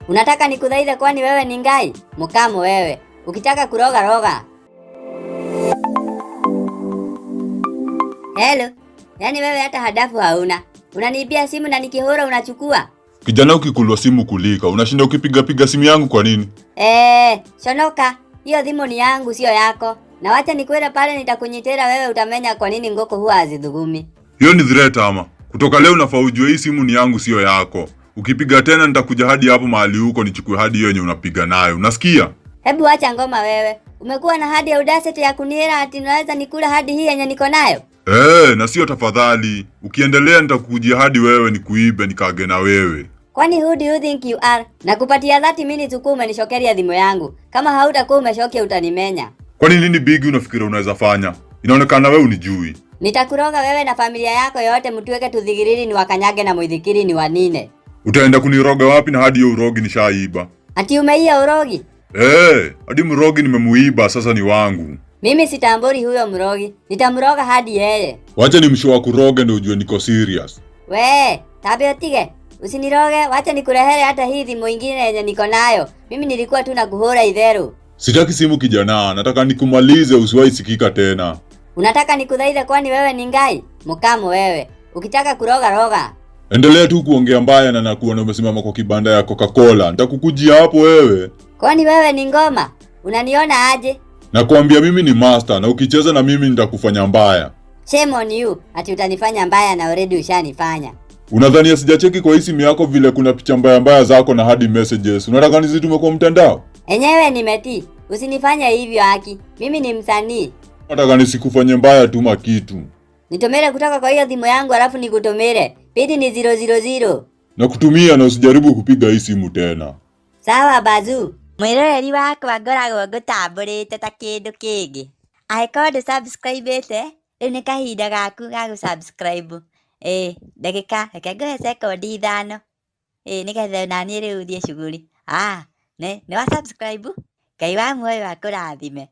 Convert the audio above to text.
Unataka nikudhaidhe kwani wewe ni ngai? Mukamo wewe. Ukitaka kuroga roga. Hello. Yaani wewe hata hadafu hauna. Unaniibia simu na nikihora unachukua. Kijana ukikulwa simu kulika, unashinda ukipiga simu yangu kwa nini? Shonoka. Hiyo simu ni yangu sio yako. Na wacha nikwenda pale nitakunyitera wewe utamenya kwa nini ngoko huwa azidhugumi. Hiyo ni threat ama. Kutoka leo unafaa ujue hii simu ni yangu sio yako. Ukipiga tena nitakuja hadi hapo mahali huko nichukue hadi hiyo yenye unapiga nayo. Unasikia? Hebu acha ngoma wewe. Umekuwa na hadi ya audacity ya kuniera ati naweza nikula hadi hii yenye niko nayo? Na sio tafadhali. Ukiendelea nitakukujia hadi wewe nikuibe nikage na wewe. Kwani who do you think you are? Nakupatia 30 minutes ukuu umenishokeria dhimo yangu. Kama hautakuwa umeshokia utanimenya. Kwani nini bigi unafikira unaweza fanya? Inaonekana wewe unijui. Nitakuroga wewe na familia yako yote mtuweke tudhigiriri ni wakanyage na muidhikiri ni wanine. Utaenda kuniroga wapi na hadi hiyo urogi nishaiba? Ati umeia urogi? Hadi mrogi nimemuiba sasa ni wangu. Mimi sitamburi huyo mrogi. Nitamroga hadi yeye. Wacha nimshoa kuroga ndio ujue niko serious. Tabiotige. Usiniroge, wacha nikurehere hata hii dhimo ingine yenye niko nayo. Mimi nilikuwa tu nakuhora idheru. Sitaki simu kijana, nataka nikumalize usiwahi sikika tena. Unataka nikudhaidhe kwani wewe ni ngai? Mukamo wewe. Ukitaka kuroga roga. Endelea tu kuongea mbaya na nakuona umesimama kwa kibanda ya Coca-Cola. Nitakukujia hapo wewe. Kwani wewe ni ngoma? Unaniona aje? Nakwambia mimi ni master na ukicheza na mimi nitakufanya mbaya. Shame on you. Ati utanifanya mbaya na already ushanifanya. Unadhani sijacheki kwa simu yako vile kuna picha mbaya mbaya zako na hadi messages. Unataka nizitume kwa mtandao? Enyewe nimetii. Usinifanye hivyo haki. Mimi ni msanii. Nataka nisikufanye mbaya tuma kitu. Nitomere kutoka kwa hiyo dhimo yangu alafu nikutomere. Pidi ni 000. Nakutumia na usijaribu kupiga hii simu tena. Sawa bazu. Mwiroreri wakwa ngoragwo ngũtambũrĩte ta kĩndũ kĩngĩ. Angĩkorwo ndũsubscribe-ĩte, rĩu nĩ kahinda gaku ga gũsubscribe. Ndagĩka, reke ngũhe sekondi 5. Nĩgetha naniĩ rĩu thiĩ shughuli. Nĩ wa subscribe? Ngai wa muoyo akũrathime.